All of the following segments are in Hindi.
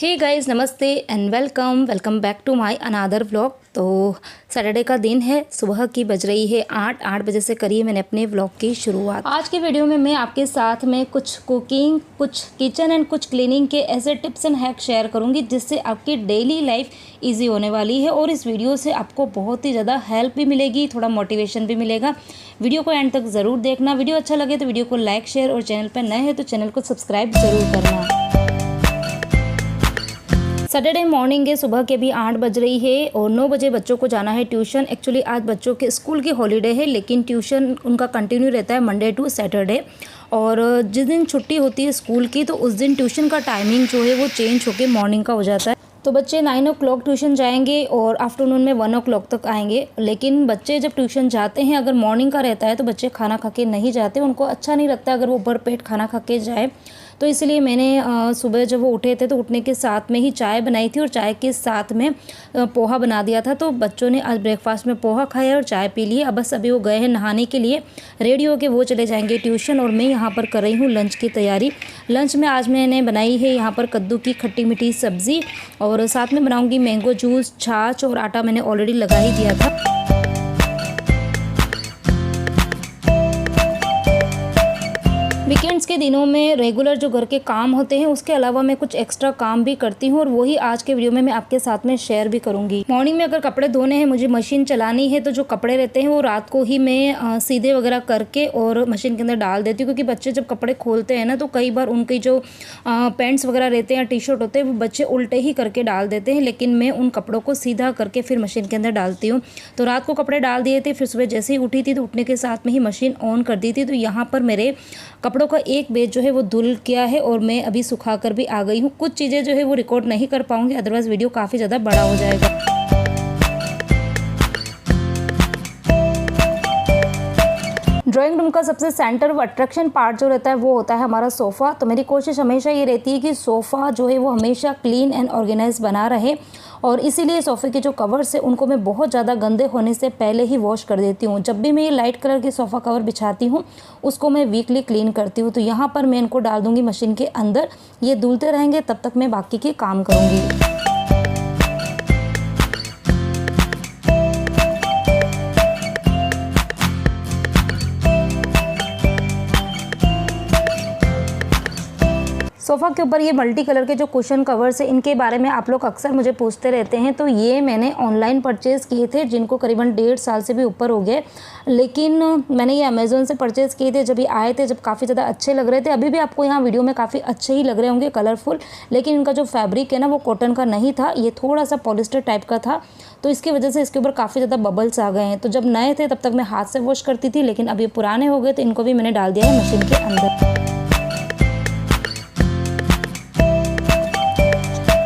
हे गाइस, नमस्ते and welcome back to my another vlog. तो सैटरडे का दिन है, सुबह की बज रही है 8 बजे से करी मैंने अपने व्लॉग की शुरुआत। आज के वीडियो में मैं आपके साथ में कुछ कुकिंग, कुछ किचन एंड कुछ क्लीनिंग के ऐसे टिप्स एंड हैक शेयर करूंगी जिससे आपकी डेली लाइफ इजी होने वाली है और इस वीडियो से आपको बहुत ही ज़्यादा हेल्प भी मिलेगी, थोड़ा मोटिवेशन भी मिलेगा। वीडियो को एंड तक ज़रूर देखना। वीडियो अच्छा लगे तो वीडियो को लाइक, शेयर और चैनल पर नए हैं तो चैनल को सब्सक्राइब ज़रूर करना। सैटरडे मॉर्निंग है, सुबह के भी 8 बज रही है और 9 बजे बच्चों को जाना है ट्यूशन। एक्चुअली आज बच्चों के स्कूल की हॉलीडे है लेकिन ट्यूशन उनका कंटिन्यू रहता है मंडे टू सैटरडे। और जिस दिन छुट्टी होती है स्कूल की तो उस दिन ट्यूशन का टाइमिंग जो है वो चेंज होकर मॉर्निंग का हो जाता है। तो बच्चे 9 o'clock ट्यूशन जाएंगे और आफ्टरनून में 1 o'clock तक आएंगे। लेकिन बच्चे जब ट्यूशन जाते हैं, अगर मॉर्निंग का रहता है तो बच्चे खाना खा के नहीं जाते, उनको अच्छा नहीं लगता अगर वो भरपेट खाना खा के जाए। तो इसलिए मैंने सुबह जब वो उठे थे तो उठने के साथ में ही चाय बनाई थी और चाय के साथ में पोहा बना दिया था। तो बच्चों ने आज ब्रेकफास्ट में पोहा खाया और चाय पी ली। अब बस अभी वो गए हैं नहाने के लिए, रेडी होके वो चले जाएंगे ट्यूशन और मैं यहाँ पर कर रही हूँ लंच की तैयारी। लंच में आज मैंने बनाई है यहाँ पर कद्दू की खट्टी मीठी सब्ज़ी और साथ में बनाऊँगी मैंगो जूस, छाछ और आटा मैंने ऑलरेडी लगा ही दिया था। वीकेंड्स के दिनों में रेगुलर जो घर के काम होते हैं उसके अलावा मैं कुछ एक्स्ट्रा काम भी करती हूँ और वही आज के वीडियो में मैं आपके साथ में शेयर भी करूँगी। मॉर्निंग में अगर कपड़े धोने हैं, मुझे मशीन चलानी है तो जो कपड़े रहते हैं वो रात को ही मैं सीधे वगैरह करके और मशीन के अंदर डाल देती हूँ, क्योंकि बच्चे जब कपड़े खोलते हैं ना तो कई बार उनकी जो पैंट्स वगैरह रहते हैं, टी शर्ट होते हैं, वो बच्चे उल्टे ही करके डाल देते हैं। लेकिन मैं उन कपड़ों को सीधा करके फिर मशीन के अंदर डालती हूँ। तो रात को कपड़े डाल दिए थे, फिर सुबह जैसे ही उठी थी तो उठने के साथ में ही मशीन ऑन कर दी थी। तो यहाँ पर मेरे कपड़ों का एक बेच जो है वो धुल गया है और मैं अभी सुखा कर भी आ गई हूँ। कुछ चीज़ें जो है वो रिकॉर्ड नहीं कर पाऊंगी, अदरवाइज वीडियो काफ़ी ज़्यादा बड़ा हो जाएगा। ड्राइंग रूम का सबसे सेंटर अट्रैक्शन पार्ट जो रहता है वो होता है हमारा सोफ़ा। तो मेरी कोशिश हमेशा ये रहती है कि सोफ़ा जो है वो हमेशा क्लीन एंड ऑर्गेनाइज बना रहे और इसीलिए सोफ़े के जो कवर्स है उनको मैं बहुत ज़्यादा गंदे होने से पहले ही वॉश कर देती हूँ। जब भी मैं ये लाइट कलर की सोफ़ा कवर बिछाती हूँ उसको मैं वीकली क्लीन करती हूँ। तो यहाँ पर मैं इनको डाल दूँगी मशीन के अंदर, ये धुलते रहेंगे, तब तक मैं बाकी के काम करूँगी। सोफ़ा के ऊपर ये मल्टी कलर के जो कुशन कवर्स है इनके बारे में आप लोग अक्सर मुझे पूछते रहते हैं। तो ये मैंने ऑनलाइन परचेज़ किए थे, जिनको करीबन 1.5 साल से भी ऊपर हो गए। लेकिन मैंने ये अमेज़ोन से परचेज़ किए थे, जब ये आए थे, जब काफ़ी ज़्यादा अच्छे लग रहे थे। अभी भी आपको यहाँ वीडियो में काफ़ी अच्छे ही लग रहे होंगे, कलरफुल। लेकिन इनका जो फैब्रिक है ना वो कॉटन का नहीं था, ये थोड़ा सा पॉलिस्टर टाइप का था। तो इसकी वजह से इसके ऊपर काफ़ी ज़्यादा बबल्स आ गए हैं। तो जब नए थे तब तक मैं हाथ से वॉश करती थी, लेकिन अब ये पुराने हो गए तो इनको भी मैंने डाल दिया है मशीन के अंदर।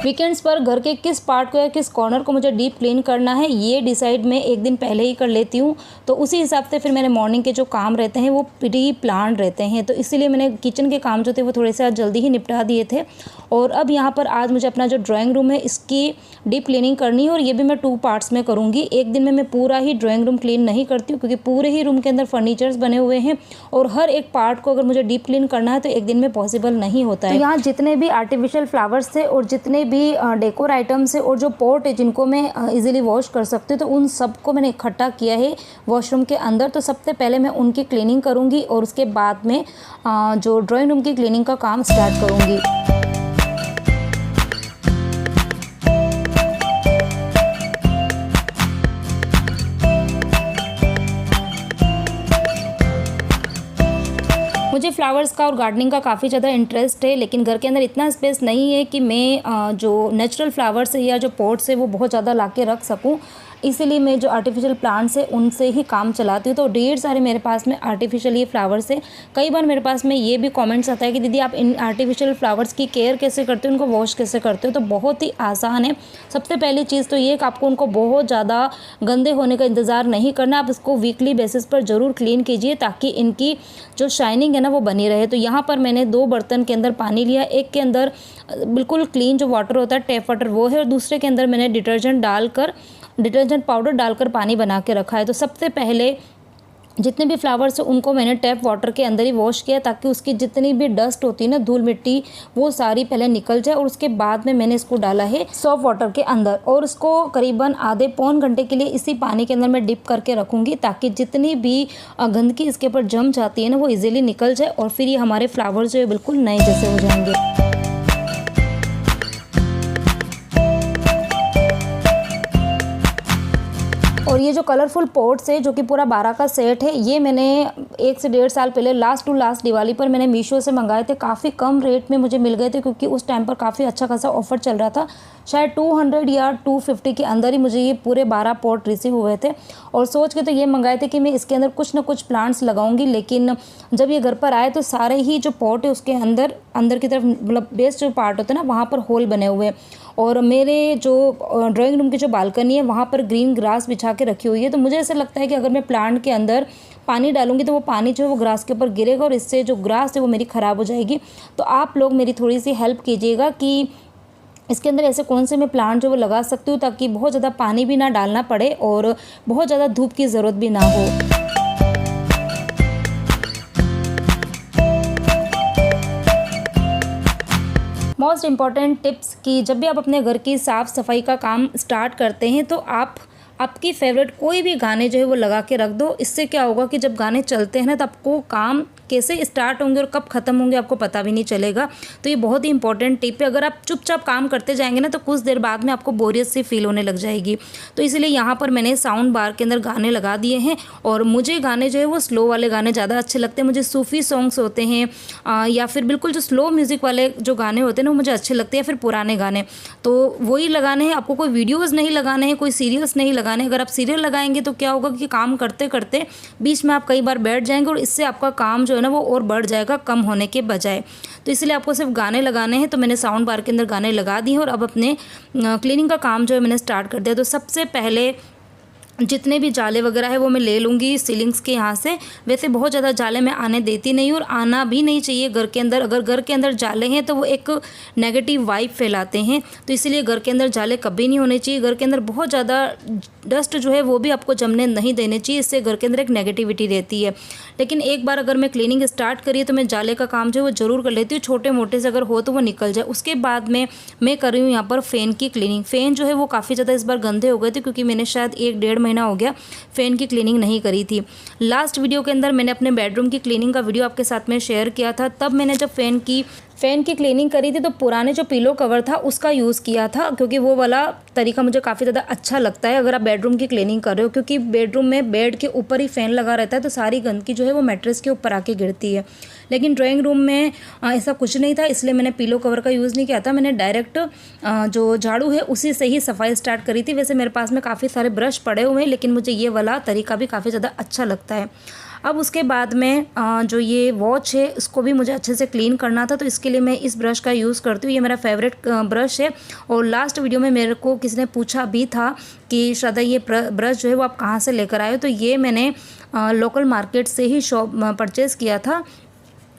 वीकेंड्स पर घर के किस पार्ट को या किस कॉर्नर को मुझे डीप क्लीन करना है ये डिसाइड मैं एक दिन पहले ही कर लेती हूँ। तो उसी हिसाब से फिर मेरे मॉर्निंग के जो काम रहते हैं वो प्री प्लान रहते हैं। तो इसीलिए मैंने किचन के काम जो थे वो थोड़े से जल्दी ही निपटा दिए थे। और अब यहाँ पर आज मुझे अपना जो ड्राइंग रूम है इसकी डीप क्लीनिंग करनी है और ये भी मैं 2 पार्ट्स में करूँगी। एक दिन में मैं पूरा ही ड्राइंग रूम क्लीन नहीं करती हूँ, क्योंकि पूरे ही रूम के अंदर फर्नीचर्स बने हुए हैं और हर एक पार्ट को अगर मुझे डीप क्लीन करना है तो एक दिन में पॉसिबल नहीं होता है। तो यहाँ जितने भी आर्टिफिशियल फ्लावर्स थे और जितने भी डेकोर आइटम्स है और जो पॉट है जिनको मैं इजीली वॉश कर सकती हूँ, तो उन सबको मैंने इकट्ठा किया है वॉशरूम के अंदर। तो सबसे पहले मैं उनकी क्लीनिंग करूँगी और उसके बाद में जो ड्राइंग रूम की क्लीनिंग का काम स्टार्ट करूँगी। मुझे फ्लावर्स का और गार्डनिंग का काफ़ी ज़्यादा इंटरेस्ट है, लेकिन घर के अंदर इतना स्पेस नहीं है कि मैं जो नेचुरल फ्लावर्स है या जो पॉट्स है वो बहुत ज़्यादा ला के रख सकूं। इसीलिए मैं जो आर्टिफिशियल प्लांट्स है उनसे ही काम चलाती हूँ। तो ढेर सारे मेरे पास में आर्टिफिशियल ये फ्लावर्स है। कई बार मेरे पास में ये भी कमेंट्स आता है कि दीदी आप इन आर्टिफिशियल फ्लावर्स की केयर कैसे करते हो, उनको वॉश कैसे करते हो। तो बहुत ही आसान है। सबसे पहली चीज़ तो ये कि आपको उनको बहुत ज़्यादा गंदे होने का इंतज़ार नहीं करना, आप इसको वीकली बेसिस पर ज़रूर क्लीन कीजिए ताकि इनकी जो शाइनिंग है ना वो बनी रहे। तो यहाँ पर मैंने 2 बर्तन के अंदर पानी लिया, एक के अंदर बिल्कुल क्लीन जो वाटर होता है टैप वाटर वो है और दूसरे के अंदर मैंने डिटर्जेंट पाउडर डालकर पानी बना के रखा है। तो सबसे पहले जितने भी फ्लावर्स हैं उनको मैंने टैप वाटर के अंदर ही वॉश किया, ताकि उसकी जितनी भी डस्ट होती है ना, धूल मिट्टी, वो सारी पहले निकल जाए। और उसके बाद में मैंने इसको डाला है सॉफ्ट वाटर के अंदर, और इसको करीबन आधे पौन घंटे के लिए इसी पानी के अंदर मैं डिप करके रखूँगी, ताकि जितनी भी गंदगी इसके ऊपर जम जाती है ना, वो ईजिली निकल जाए। और फिर ये हमारे फ्लावर्स जो है बिल्कुल नए जैसे हो जाएंगे। और ये जो कलरफुल पॉट्स है, जो कि पूरा 12 का सेट है, ये मैंने 1 से 1.5 साल पहले लास्ट दिवाली पर मैंने मीशो से मंगाए थे। काफ़ी कम रेट में मुझे मिल गए थे, क्योंकि उस टाइम पर काफ़ी अच्छा खासा ऑफर चल रहा था। शायद 200 या 250 के अंदर ही मुझे ये पूरे 12 पॉट रिसीव हुए थे। और सोच के तो ये मंगाए थे कि मैं इसके अंदर कुछ ना कुछ प्लांट्स लगाऊंगी, लेकिन जब ये घर पर आए तो सारे ही जो पॉट है उसके अंदर की तरफ, मतलब बेस्ट जो पार्ट होता है ना, वहाँ पर होल बने हुए हैं। और मेरे जो ड्राइंग रूम की जो बालकनी है, वहाँ पर ग्रीन ग्रास बिछा के रखी हुई है। तो मुझे ऐसा लगता है कि अगर मैं प्लांट के अंदर पानी डालूंगी तो वो पानी जो है वो ग्रास के ऊपर गिरेगा, और इससे जो ग्रास है वो मेरी ख़राब हो जाएगी। तो आप लोग मेरी थोड़ी सी हेल्प कीजिएगा कि इसके अंदर ऐसे कौन से मैं प्लांट जो वो लगा सकती हूँ, ताकि बहुत ज़्यादा पानी भी ना डालना पड़े और बहुत ज़्यादा धूप की ज़रूरत भी ना हो। मोस्ट इम्पॉर्टेंट टिप्स कि जब भी आप अपने घर की साफ़ सफाई का काम स्टार्ट करते हैं, तो आपकी फेवरेट कोई भी गाने जो है वो लगा के रख दो। इससे क्या होगा कि जब गाने चलते हैं ना, तो आपको काम कैसे स्टार्ट होंगे और कब ख़त्म होंगे आपको पता भी नहीं चलेगा। तो ये बहुत ही इंपॉर्टेंट टिप है। अगर आप चुपचाप काम करते जाएंगे ना, तो कुछ देर बाद में आपको बोरियत सी फील होने लग जाएगी। तो इसलिए यहाँ पर मैंने साउंड बार के अंदर गाने लगा दिए हैं। और मुझे गाने जो है वो स्लो वाले गाने ज़्यादा अच्छे लगते हैं। मुझे सूफ़ी सॉन्ग्स होते हैं या फिर बिल्कुल जो स्लो म्यूज़िक वाले जो गाने होते हैं ना, वो मुझे अच्छे लगते हैं, या फिर पुराने गाने। तो वही लगाने हैं आपको, कोई वीडियोज़ नहीं लगाने हैं, कोई सीरियल्स नहीं लगाने हैं। अगर आप सीरियल लगाएंगे तो क्या होगा कि काम करते करते बीच में आप कई बार बैठ जाएंगे, और इससे आपका काम जो है ना वो और बढ़ जाएगा कम होने के बजाय। तो इसलिए आपको सिर्फ गाने लगाने हैं। तो मैंने साउंड बार के अंदर गाने लगा दिए, और अब अपने क्लीनिंग का काम जो है मैंने स्टार्ट कर दिया। तो सबसे पहले जितने भी जाले वगैरह है वो मैं ले लूँगी सीलिंग्स के यहाँ से। वैसे बहुत ज़्यादा जाले मैं आने देती नहीं हूँ, और आना भी नहीं चाहिए घर के अंदर। अगर घर के अंदर जाले हैं तो वो एक नेगेटिव वाइब फैलाते हैं, तो इसीलिए घर के अंदर जाले कभी नहीं होने चाहिए। घर के अंदर बहुत ज़्यादा डस्ट जो है वो भी आपको जमने नहीं देने चाहिए, इससे घर के अंदर एक नेगेटिविटी रहती है। लेकिन एक बार अगर मैं क्लीनिंग स्टार्ट करी तो मैं जाले का काम जो है वो ज़रूर कर लेती हूँ, छोटे मोटे से अगर हो तो वो निकल जाए। उसके बाद में मैं कर रही हूँ यहाँ पर फ़ैन की क्लीनिंग। फ़ैन जो है वो काफ़ी ज़्यादा इस बार गंदे हो गए थे, क्योंकि मैंने शायद 1-1.5 महीना हो गया फ़ैन की क्लीनिंग नहीं करी थी। लास्ट वीडियो के अंदर मैंने अपने बेडरूम की क्लीनिंग का वीडियो आपके साथ में शेयर किया था। तब मैंने जब फ़ैन की क्लीनिंग करी थी तो पुराने जो पिलो कवर था उसका यूज़ किया था, क्योंकि वो वाला तरीका मुझे काफ़ी ज़्यादा अच्छा लगता है अगर आप बेडरूम की क्लीनिंग कर रहे हो। क्योंकि बेडरूम में बेड के ऊपर ही फ़ैन लगा रहता है, तो सारी गंदगी जो है वो मैट्रेस के ऊपर आके गिरती है। लेकिन ड्राइंग रूम में ऐसा कुछ नहीं था, इसलिए मैंने पिलो कवर का यूज़ नहीं किया था। मैंने डायरेक्ट जो झाड़ू है उसी से ही सफाई स्टार्ट करी थी। वैसे मेरे पास में काफ़ी सारे ब्रश पड़े हुए हैं, लेकिन मुझे ये वाला तरीका भी काफ़ी ज़्यादा अच्छा लगता है। अब उसके बाद में जो ये वॉच है उसको भी मुझे अच्छे से क्लीन करना था, तो इसके लिए मैं इस ब्रश का यूज़ करती हूँ। ये मेरा फेवरेट ब्रश है। और लास्ट वीडियो में मेरे को किसी ने पूछा भी था कि श्रद्धा ये ब्रश जो है वो आप कहाँ से लेकर आए हो, तो ये मैंने लोकल मार्केट से ही परचेज़ किया था।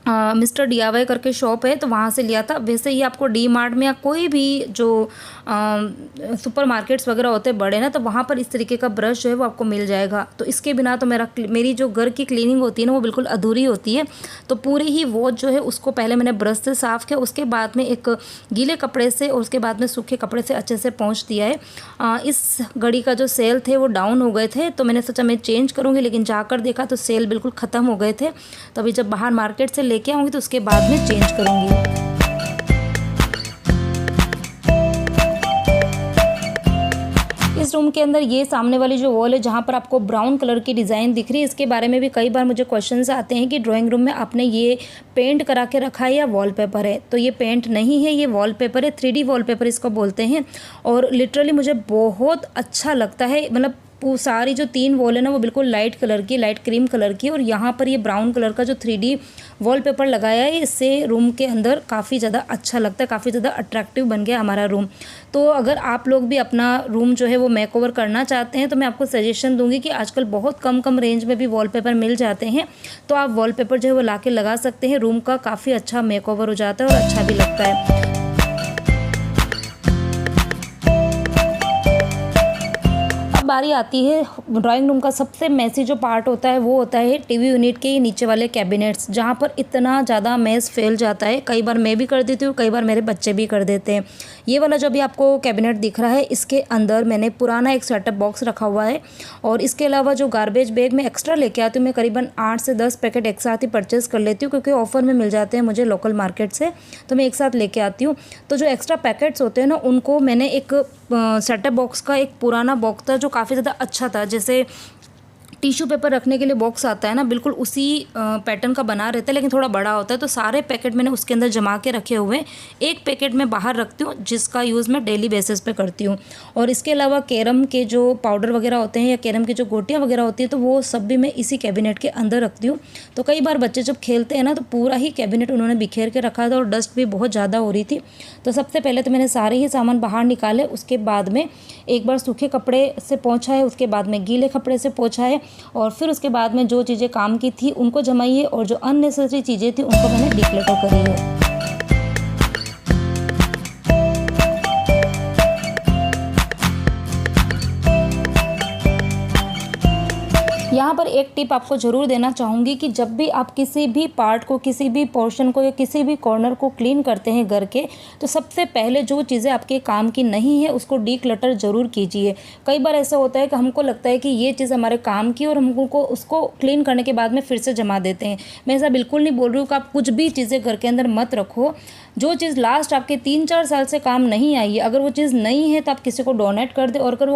मिस्टर DIY करके शॉप है, तो वहाँ से लिया था। वैसे ही आपको डी मार्ट में या कोई भी जो सुपर मार्केट्स वगैरह होते हैं बड़े ना, तो वहाँ पर इस तरीके का ब्रश जो है वो आपको मिल जाएगा। तो इसके बिना तो मेरी जो घर की क्लीनिंग होती है ना वो बिल्कुल अधूरी होती है। तो पूरी ही वॉच जो है उसको पहले मैंने ब्रश से साफ़ किया, उसके बाद में एक गीले कपड़े से और उसके बाद में सूखे कपड़े से अच्छे से पोंछ दिया है। इस घड़ी का जो सेल थे वो डाउन हो गए थे, तो मैंने सोचा मैं चेंज करूँगी, लेकिन जाकर देखा तो सेल बिल्कुल ख़त्म हो गए थे। तो अभी जब बाहर मार्केट से लेके आऊँगी तो उसके बाद में चेंज करूँगी। इस रूम के अंदर ये सामने वाली जो वॉल है जहाँ पर आपको ब्राउन कलर की डिज़ाइन दिख रही है, इसके बारे में भी कई बार मुझे क्वेश्चंस आते हैं कि ड्राइंग रूम में आपने ये पेंट करा के रखा है या वॉलपेपर है। तो ये पेंट नहीं है, ये वॉलपेपर है। 3D वॉलपेपर इसको बोलते हैं। और लिटरली मुझे बहुत अच्छा लगता है। मतलब वो सारी जो 3 वॉल है ना वो बिल्कुल लाइट कलर की, लाइट क्रीम कलर की, और यहाँ पर ये ब्राउन कलर का जो 3D वॉलपेपर लगाया है, इससे रूम के अंदर काफ़ी ज़्यादा अच्छा लगता है, काफ़ी ज़्यादा अट्रैक्टिव बन गया हमारा रूम। तो अगर आप लोग भी अपना रूम जो है वो मेकओवर करना चाहते हैं तो मैं आपको सजेशन दूंगी कि आजकल बहुत कम रेंज में भी वॉलपेपर मिल जाते हैं, तो आप वॉलपेपर जो है वो ला के लगा सकते हैं। रूम का काफ़ी अच्छा मेकओवर हो जाता है और अच्छा भी लगता है। बारी आती है ड्राइंग रूम का सबसे मेसी जो पार्ट होता है, वो होता है टीवी यूनिट के नीचे वाले कैबिनेट्स, जहाँ पर इतना ज़्यादा मेस फैल जाता है। कई बार मैं भी कर देती हूँ, कई बार मेरे बच्चे भी कर देते हैं। ये वाला जो भी आपको कैबिनेट दिख रहा है, इसके अंदर मैंने पुराना एक सेटअप बॉक्स रखा हुआ है, और इसके अलावा जो गार्बेज बैग मैं एक्स्ट्रा लेके आती हूँ, मैं करीबन 8 से 10 पैकेट एक साथ ही परचेज़ कर लेती हूँ, क्योंकि ऑफ़र में मिल जाते हैं मुझे लोकल मार्केट से, तो मैं एक साथ लेके आती हूँ। तो जो एक्स्ट्रा पैकेट्स होते हैं ना, उनको मैंने एक सेटअप बॉक्स का एक पुराना बॉक्स था जो काफ़ी ज़्यादा अच्छा था, जैसे टिश्यू पेपर रखने के लिए बॉक्स आता है ना, बिल्कुल उसी पैटर्न का बना रहता है, लेकिन थोड़ा बड़ा होता है। तो सारे पैकेट मैंने उसके अंदर जमा के रखे हुए हैं। एक पैकेट मैं बाहर रखती हूँ, जिसका यूज़ मैं डेली बेसिस पे करती हूँ। और इसके अलावा कैरम के जो पाउडर वगैरह होते हैं या कैरम की जो गोटियाँ वगैरह होती है, तो वो सब भी मैं इसी कैबिनेट के अंदर रखती हूँ। तो कई बार बच्चे जब खेलते हैं ना, तो पूरा ही कैबिनेट उन्होंने बिखेर के रखा था और डस्ट भी बहुत ज़्यादा हो रही थी। तो सबसे पहले तो मैंने सारे ही सामान बाहर निकाले, उसके बाद में एक बार सूखे कपड़े से पोंछा है, उसके बाद में गीले कपड़े से पोंछा है, और फिर उसके बाद में जो चीज़ें काम की थी उनको जमाई है, और जो अननेसेसरी चीज़ें थी उनको मैंने डिक्लेटर करी है। यहाँ पर एक टिप आपको ज़रूर देना चाहूँगी कि जब भी आप किसी भी पार्ट को, किसी भी पोर्शन को या किसी भी कॉर्नर को क्लीन करते हैं घर के, तो सबसे पहले जो चीज़ें आपके काम की नहीं है उसको डीक्लटर ज़रूर कीजिए। कई बार ऐसा होता है कि हमको लगता है कि ये चीज़ हमारे काम की, और हमको उसको क्लीन करने के बाद में फिर से जमा देते हैं। मैं ऐसा बिल्कुल नहीं बोल रही हूँ कि आप कुछ भी चीज़ें घर के अंदर मत रखो। जो चीज़ लास्ट आपके 3-4 साल से काम नहीं आई है, अगर वो चीज़ नहीं है तो आप किसी को डोनेट कर दें, और अगर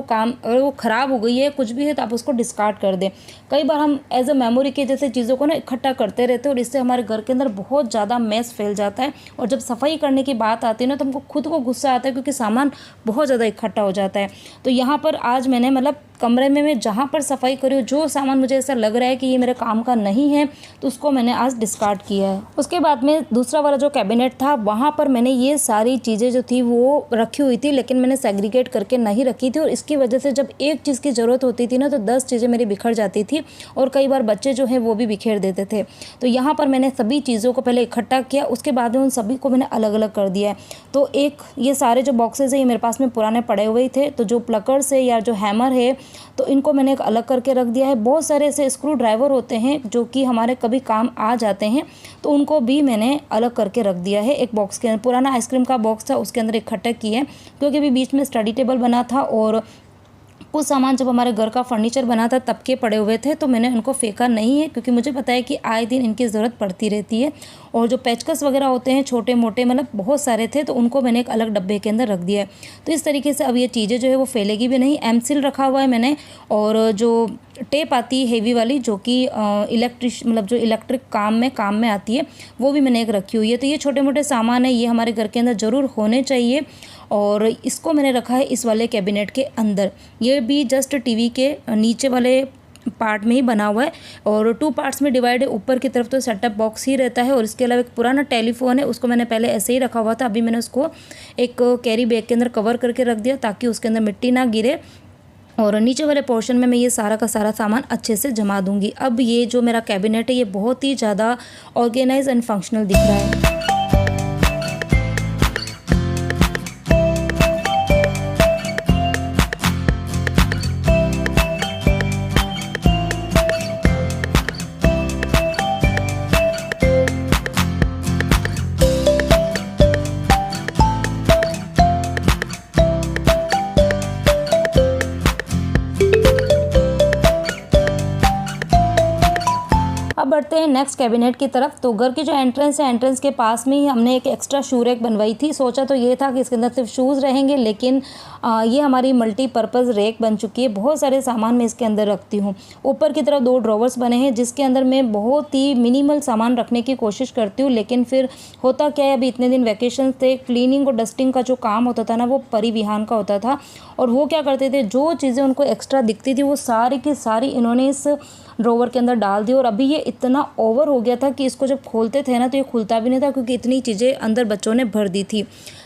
वो ख़राब हो गई है, कुछ भी है, तो आप उसको डिस्कार्ड कर दें। कई बार हम एज अ मेमोरी के जैसे चीज़ों को ना इकट्ठा करते रहते हैं, और इससे हमारे घर के अंदर बहुत ज़्यादा मैस फैल जाता है। और जब सफाई करने की बात आती है ना, तो हमको खुद को गुस्सा आता है, क्योंकि सामान बहुत ज़्यादा इकट्ठा हो जाता है। तो यहाँ पर आज मैंने कमरे में मैं जहाँ पर सफाई करी हूँ, जो सामान मुझे ऐसा लग रहा है कि ये मेरे काम का नहीं है, तो उसको मैंने आज डिस्कार्ड किया है। उसके बाद में दूसरा वाला जो कैबिनेट था, वहाँ पर मैंने ये सारी चीज़ें जो थी वो रखी हुई थी, लेकिन मैंने सेग्रीगेट करके नहीं रखी थी, और इसकी वजह से जब एक चीज़ की ज़रूरत होती थी ना, तो 10 चीज़ें मेरी बिखर जाती थी, और कई बार बच्चे जो हैं वो भी बिखेर देते थे। तो यहाँ पर मैंने सभी चीज़ों को पहले इकट्ठा किया, उसके बाद में उन सभी को मैंने अलग अलग कर दिया है। तो एक ये सारे जो बॉक्सेस है, ये मेरे पास में पुराने पड़े हुए थे, तो जो प्लकर्स है या जो हैमर है, तो इनको मैंने एक अलग करके रख दिया है। बहुत सारे ऐसे स्क्रू ड्राइवर होते हैं जो कि हमारे कभी काम आ जाते हैं, तो उनको भी मैंने अलग करके रख दिया है एक बॉक्स के अंदर। पुराना आइसक्रीम का बॉक्स था, उसके अंदर इकट्ठा किए हैं, क्योंकि अभी बीच में स्टडी टेबल बना था, और कुछ सामान जब हमारे घर का फर्नीचर बना था तब के पड़े हुए थे, तो मैंने उनको फेंका नहीं है, क्योंकि मुझे पता है कि आए दिन इनकी ज़रूरत पड़ती रहती है। और जो पेचकस वगैरह होते हैं छोटे मोटे, बहुत सारे थे, तो उनको मैंने एक अलग डब्बे के अंदर रख दिया है। तो इस तरीके से अब ये चीज़ें जो है वो फैलेगी भी नहीं। एमसील रखा हुआ है मैंने, और जो टेप आती है हेवी वाली, जो कि जो इलेक्ट्रिक काम में आती है, वो भी मैंने एक रखी हुई है। तो ये छोटे मोटे सामान है, ये हमारे घर के अंदर ज़रूर होने चाहिए, और इसको मैंने रखा है इस वाले कैबिनेट के अंदर। ये भी जस्ट टीवी के नीचे वाले पार्ट में ही बना हुआ है, और 2 पार्ट्स में डिवाइड है। ऊपर की तरफ तो सेटअप बॉक्स ही रहता है, और इसके अलावा एक पुराना टेलीफोन है, उसको मैंने पहले ऐसे ही रखा हुआ था, अभी मैंने उसको एक कैरी बैग के अंदर कवर करके रख दिया, ताकि उसके अंदर मिट्टी ना गिरे। और नीचे वाले पोर्शन में मैं ये सारा का सारा सामान अच्छे से जमा दूंगी। अब ये जो मेरा कैबिनेट है, ये बहुत ही ज़्यादा ऑर्गेनाइज एंड फंक्शनल दिख रहा है। अब बढ़ते हैं नेक्स्ट कैबिनेट की तरफ। तो घर की जो एंट्रेंस है, एंट्रेंस के पास में ही हमने एक एक्स्ट्रा शू रैक बनवाई थी। सोचा तो ये था कि इसके अंदर सिर्फ शूज़ रहेंगे, लेकिन ये हमारी मल्टीपर्पज़ रैक बन चुकी है। बहुत सारे सामान मैं इसके अंदर रखती हूँ। ऊपर की तरफ 2 ड्रॉवर्स बने हैं, जिसके अंदर मैं बहुत ही मिनिमल सामान रखने की कोशिश करती हूँ, लेकिन फिर होता क्या है, अभी इतने दिन वैकेशन थे, क्लीनिंग और डस्टिंग का जो काम होता था ना, वो परी विहान का होता था। और वो क्या करते थे, जो चीज़ें उनको एक्स्ट्रा दिखती थी, वो सारी की सारी इन्होंने इस ड्रॉवर के अंदर डाल दी। और अभी ये इतना ओवर हो गया था कि इसको जब खोलते थे ना, तो ये खुलता भी नहीं था, क्योंकि इतनी चीज़ें अंदर बच्चों ने भर दी थी।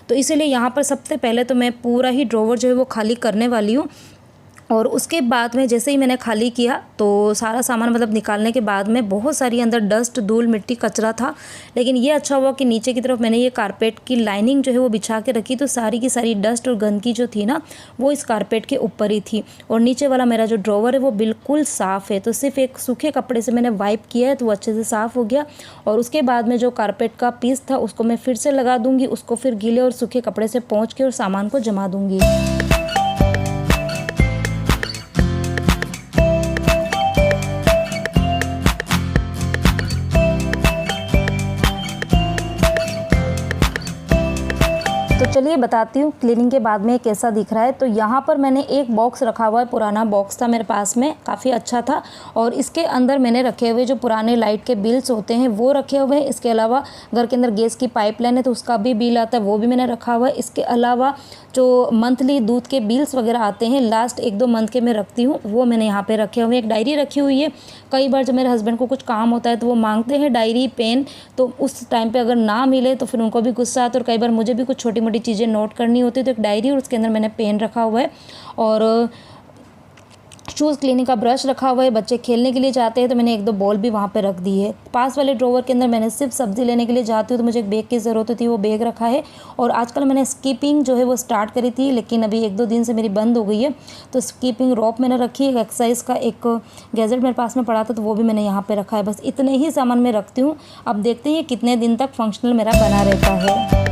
तो इसीलिए यहाँ पर सबसे पहले तो मैं पूरा ही ड्रॉवर जो है वो खाली करने वाली हूँ। और उसके बाद में जैसे ही मैंने खाली किया तो सारा सामान मतलब निकालने के बाद में बहुत सारी अंदर डस्ट, धूल, मिट्टी, कचरा था। लेकिन ये अच्छा हुआ कि नीचे की तरफ मैंने ये कारपेट की लाइनिंग जो है वो बिछा के रखी, तो सारी की सारी डस्ट और गंदगी जो थी ना वो इस कारपेट के ऊपर ही थी। और नीचे वाला मेरा जो ड्रॉवर है वो बिल्कुल साफ़ है, तो सिर्फ एक सूखे कपड़े से मैंने वाइप किया है तो वो अच्छे से साफ़ हो गया। और उसके बाद में जो कारपेट का पीस था उसको मैं फिर से लगा दूँगी, उसको फिर गीले और सूखे कपड़े से पोंछ के और सामान को जमा दूँगी। तो चलिए बताती हूँ क्लीनिंग के बाद में कैसा दिख रहा है। तो यहाँ पर मैंने एक बॉक्स रखा हुआ है, पुराना बॉक्स था मेरे पास में, काफ़ी अच्छा था। और इसके अंदर मैंने रखे हुए जो पुराने लाइट के बिल्स होते हैं वो रखे हुए हैं। इसके अलावा घर के अंदर गैस की पाइपलाइन है तो उसका भी बिल आता है, वो भी मैंने रखा हुआ है। इसके अलावा जो मंथली दूध के बिल्स वगैरह आते हैं लास्ट 1-2 मंथ के मैं रखती हूँ, वो मैंने यहाँ पे रखे हुए हैं। एक डायरी रखी हुई है, कई बार जब मेरे हस्बैंड को कुछ काम होता है तो वो मांगते हैं डायरी, पेन, तो उस टाइम पे अगर ना मिले तो फिर उनको भी गुस्सा आता है और कई बार मुझे भी कुछ छोटी मोटी चीज़ें नोट करनी होती है। तो एक डायरी और उसके अंदर मैंने पेन रखा हुआ है। और शूज़ क्लीनिंग का ब्रश रखा हुआ है। बच्चे खेलने के लिए जाते हैं तो मैंने 1-2 बॉल भी वहाँ पे रख दी है। पास वाले ड्रॉवर के अंदर मैंने सिर्फ सब्ज़ी लेने के लिए जाती हूँ तो मुझे एक बैग की ज़रूरत होती है, वो बैग रखा है। और आजकल मैंने स्कीपिंग जो है वो स्टार्ट करी थी, लेकिन अभी 1-2 दिन से मेरी बंद हो गई है। तो स्कीपिंग रॉप मैंने रखी है। एक्सरसाइज का एक गैजेट मेरे पास में पड़ा था तो वो भी मैंने यहाँ पर रखा है। बस इतने ही सामान मैं रखती हूँ। अब देखते हैं कितने दिन तक फंक्शनल मेरा बना रहता है।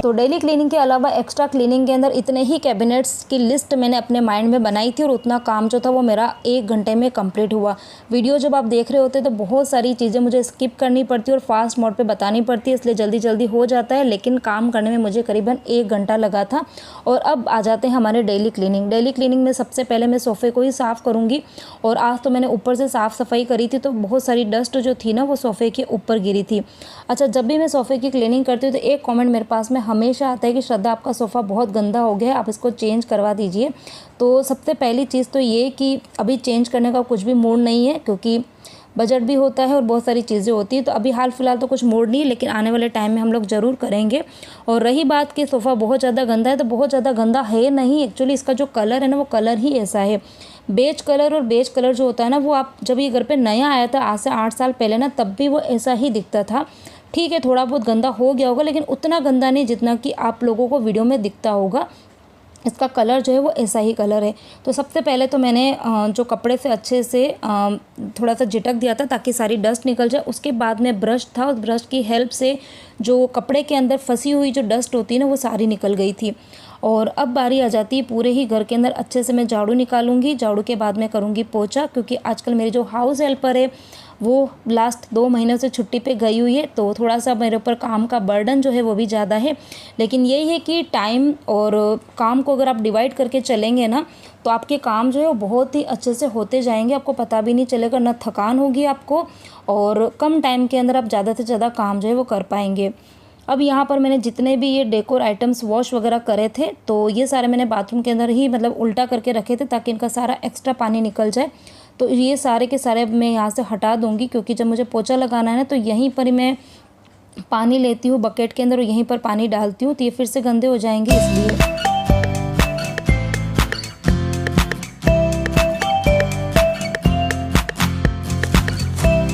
तो डेली क्लीनिंग के अलावा एक्स्ट्रा क्लीनिंग के अंदर इतने ही कैबिनेट्स की लिस्ट मैंने अपने माइंड में बनाई थी और उतना काम जो था वो मेरा 1 घंटे में कंप्लीट हुआ। वीडियो जब आप देख रहे होते तो बहुत सारी चीज़ें मुझे स्किप करनी पड़ती है और फास्ट मोड पे बतानी पड़ती है, इसलिए जल्दी जल्दी हो जाता है, लेकिन काम करने में मुझे करीबन 1 घंटा लगा था। और अब आ जाते हैं हमारे डेली क्लीनिंग। डेली क्लीनिंग में सबसे पहले मैं सोफ़े को ही साफ़ करूँगी। और आज तो मैंने ऊपर से साफ़ सफाई करी थी तो बहुत सारी डस्ट जो थी ना वो सोफ़े के ऊपर गिरी थी। अच्छा, जब भी मैं सोफ़े की क्लीनिंग करती हूँ तो एक कॉमेंट मेरे पास में हमेशा आता है कि श्रद्धा आपका सोफ़ा बहुत गंदा हो गया है, आप इसको चेंज करवा दीजिए। तो सबसे पहली चीज़ तो ये कि अभी चेंज करने का कुछ भी मूड नहीं है, क्योंकि बजट भी होता है और बहुत सारी चीज़ें होती हैं। तो अभी हाल फिलहाल तो कुछ मूड नहीं है, लेकिन आने वाले टाइम में हम लोग ज़रूर करेंगे। और रही बात कि सोफ़ा बहुत ज़्यादा गंदा है, तो बहुत ज़्यादा गंदा है नहीं, एक्चुअली इसका जो कलर है ना वो कलर ही ऐसा है, बेज कलर। और बेज कलर जो होता है ना वो आप जब ये घर पे नया आया था आज से 8 साल पहले ना, तब भी वो ऐसा ही दिखता था। ठीक है, थोड़ा बहुत गंदा हो गया होगा, लेकिन उतना गंदा नहीं जितना कि आप लोगों को वीडियो में दिखता होगा। इसका कलर जो है वो ऐसा ही कलर है। तो सबसे पहले तो मैंने जो कपड़े से अच्छे से थोड़ा सा झिटक दिया था ताकि सारी डस्ट निकल जाए। उसके बाद में ब्रश था, उस ब्रश की हेल्प से जो कपड़े के अंदर फंसी हुई जो डस्ट होती है ना वो सारी निकल गई थी। और अब बारी आ जाती है पूरे ही घर के अंदर अच्छे से मैं झाड़ू निकालूंगी। झाड़ू के बाद मैं करूँगी पोछा, क्योंकि आजकल मेरी जो हाउस हेल्पर है वो लास्ट 2 महीनों से छुट्टी पे गई हुई है, तो थोड़ा सा मेरे ऊपर काम का बर्डन जो है वो भी ज़्यादा है। लेकिन यही है कि टाइम और काम को अगर आप डिवाइड करके चलेंगे ना तो आपके काम जो है वो बहुत ही अच्छे से होते जाएंगे, आपको पता भी नहीं चलेगा, ना थकान होगी आपको, और कम टाइम के अंदर आप ज़्यादा से ज़्यादा काम जो है वो कर पाएंगे। अब यहाँ पर मैंने जितने भी ये डेकोर आइटम्स वॉश वगैरह करे थे तो ये सारे मैंने बाथरूम के अंदर ही मतलब उल्टा करके रखे थे ताकि इनका सारा एक्स्ट्रा पानी निकल जाए। तो ये सारे के सारे मैं यहाँ से हटा दूँगी, क्योंकि जब मुझे पोछा लगाना है ना तो यहीं पर ही मैं पानी लेती हूँ बकेट के अंदर और यहीं पर पानी डालती हूँ, तो ये फिर से गंदे हो जाएंगे इसलिए।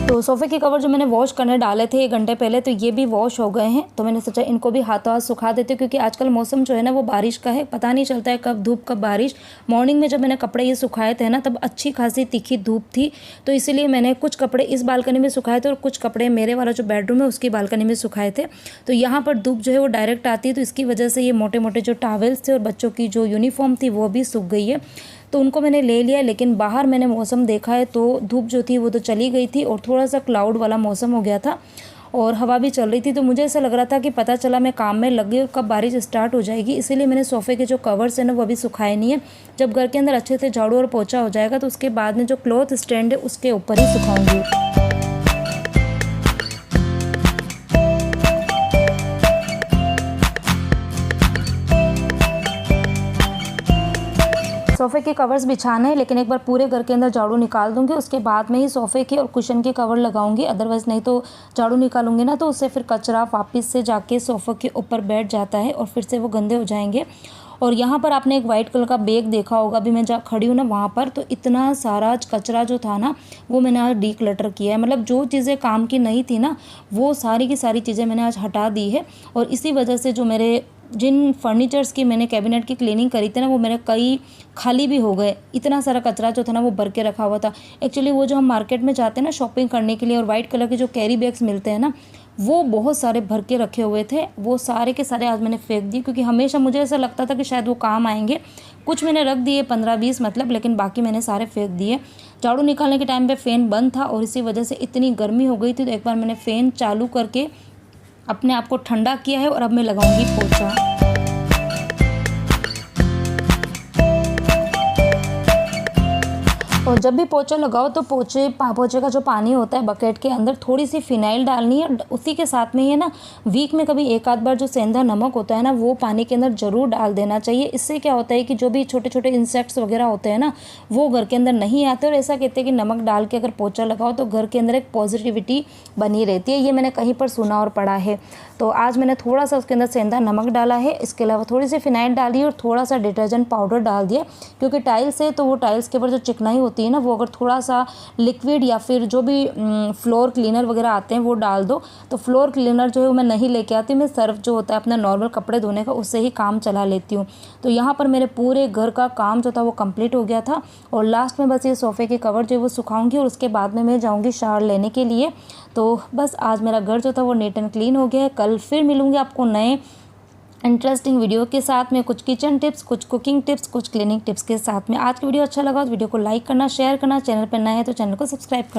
तो सोफ़े के कवर जो मैंने वॉश करने डाले थे 1 घंटे पहले, तो ये भी वॉश हो गए हैं। तो मैंने सोचा इनको भी हाथों हाथ सुखा देती हूँ, क्योंकि आजकल मौसम जो है ना वो बारिश का है, पता नहीं चलता है कब धूप कब बारिश। मॉर्निंग में जब मैंने कपड़े ये सुखाए थे ना तब अच्छी खासी तीखी धूप थी, तो इसीलिए मैंने कुछ कपड़े इस बालकनी में सुखाए थे और कुछ कपड़े मेरे वाला जो बेडरूम है उसकी बालकनी में सुखाए थे। तो यहाँ पर धूप जो है वो डायरेक्ट आती है, तो इसकी वजह से ये मोटे मोटे जो टॉवेल्स थे और बच्चों की जो यूनिफॉर्म थी वो भी सूख गई है, तो उनको मैंने ले लिया। लेकिन बाहर मैंने मौसम देखा है तो धूप जो थी वो तो चली गई थी और थोड़ा सा क्लाउड वाला मौसम हो गया था और हवा भी चल रही थी, तो मुझे ऐसा लग रहा था कि पता चला मैं काम में लग गई और कब बारिश स्टार्ट हो जाएगी। इसीलिए मैंने सोफ़े के जो कवर्स हैं ना वो अभी सुखाए नहीं है। जब घर के अंदर अच्छे से झाड़ू और पोछा हो जाएगा तो उसके बाद में जो क्लॉथ स्टैंड है उसके ऊपर ही सुखाऊंगी। सोफ़े के कवर्स बिछाना है, लेकिन एक बार पूरे घर के अंदर झाड़ू निकाल दूँगी, उसके बाद में ही सोफ़े के और कुशन के कवर लगाऊंगी। अदरवाइज़ नहीं तो झाड़ू निकालूंगी ना तो उससे फिर कचरा वापस से जाके सोफ़े के ऊपर बैठ जाता है और फिर से वो गंदे हो जाएंगे। और यहाँ पर आपने एक वाइट कलर का बैग देखा होगा, अभी मैं जहाँ खड़ी हूँ ना वहाँ पर, तो इतना सारा कचरा जो था ना वो मैंने आज डीक्लटर किया है। मतलब जो चीज़ें काम की नहीं थी ना वो सारी की सारी चीज़ें मैंने आज हटा दी है। और इसी वजह से जो मेरे जिन फर्नीचर्स की मैंने कैबिनेट की क्लीनिंग करी थी ना वो मेरे कई खाली भी हो गए। इतना सारा कचरा जो था ना वो भर के रखा हुआ था। एक्चुअली वो जो हम मार्केट में जाते हैं ना शॉपिंग करने के लिए और वाइट कलर के जो कैरी बैग्स मिलते हैं ना वो बहुत सारे भर के रखे हुए थे, वो सारे के सारे आज मैंने फेंक दिए, क्योंकि हमेशा मुझे ऐसा लगता था कि शायद वो काम आएंगे। कुछ मैंने रख दिए 15-20 मतलब, लेकिन बाकी मैंने सारे फेंक दिए। झाड़ू निकालने के टाइम पे फ़ैन बंद था और इसी वजह से इतनी गर्मी हो गई थी, तो एक बार मैंने फ़ैन चालू करके अपने आप को ठंडा किया है और अब मैं लगाऊंगी पोछा। और जब भी पोछा लगाओ तो पोछे का जो पानी होता है बकेट के अंदर थोड़ी सी फिनाइल डालनी है। उसी के साथ में ही है ना वीक में कभी एक आध बार जो सेंधा नमक होता है ना वो पानी के अंदर ज़रूर डाल देना चाहिए। इससे क्या होता है कि जो भी छोटे छोटे इंसेक्ट्स वगैरह होते हैं ना वो घर के अंदर नहीं आते। और ऐसा कहते हैं कि नमक डाल के अगर पोछा लगाओ तो घर के अंदर एक पॉजिटिविटी बनी रहती है। ये मैंने कहीं पर सुना और पढ़ा है। तो आज मैंने थोड़ा सा उसके अंदर सेंधा नमक डाला है, इसके अलावा थोड़ी सी फिनाइल डाली और थोड़ा सा डिटर्जेंट पाउडर डाल दिया, क्योंकि टाइल्स है तो वो टाइल्स के ऊपर जो चिकनाई होती है ना वो अगर थोड़ा सा लिक्विड या फिर जो भी फ्लोर क्लीनर वगैरह आते हैं वो डाल दो। तो फ्लोर क्लीनर जो है मैं नहीं लेके आती, मैं सर्फ जो होता है अपना नॉर्मल कपड़े धोने का उससे ही काम चला लेती हूँ। तो यहाँ पर मेरे पूरे घर का काम जो था वो कंप्लीट हो गया था और लास्ट में बस ये सोफ़े के कवर जो है वो सुखाऊंगी और उसके बाद में मैं जाऊँगी शावर लेने के लिए। तो बस आज मेरा घर जो था वो नीट एंड क्लीन हो गया है। कल फिर मिलूँगी आपको नए इंटरेस्टिंग वीडियो के साथ में, कुछ किचन टिप्स, कुछ कुकिंग टिप्स, कुछ क्लीनिंग टिप्स के साथ में। आज की वीडियो अच्छा लगा तो वीडियो को लाइक करना, शेयर करना, चैनल पर नए हैं तो चैनल को सब्सक्राइब करना।